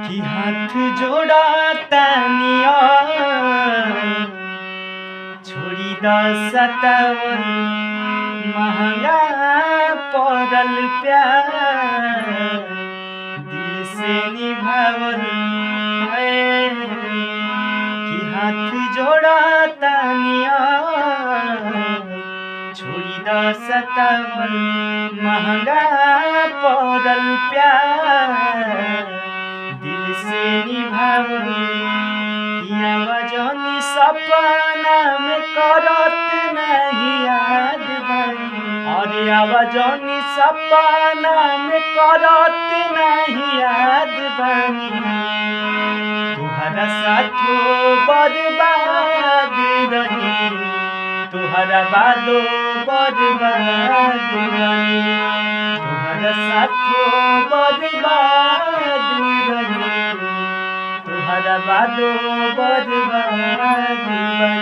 कि हाथ जोड़ा तानिया छोड़ी द सतावन महंगा पड़ल प्यार दिल से निभावल है कि हाथ जोड़ा तानिया छोड़ी द सतावन महंगा पड़ल प्यार दिल से निभावल कि आवाजनी सपना में करत नहीं याद बनी अरे आवाजनी सपना में करत नहीं याद बनी तुहरा साथो बर्बाद रही तुहरा बादो बर्बाद रही तुहरा साथो बर्बाद रही तुहरा बादो बर्बाद रही।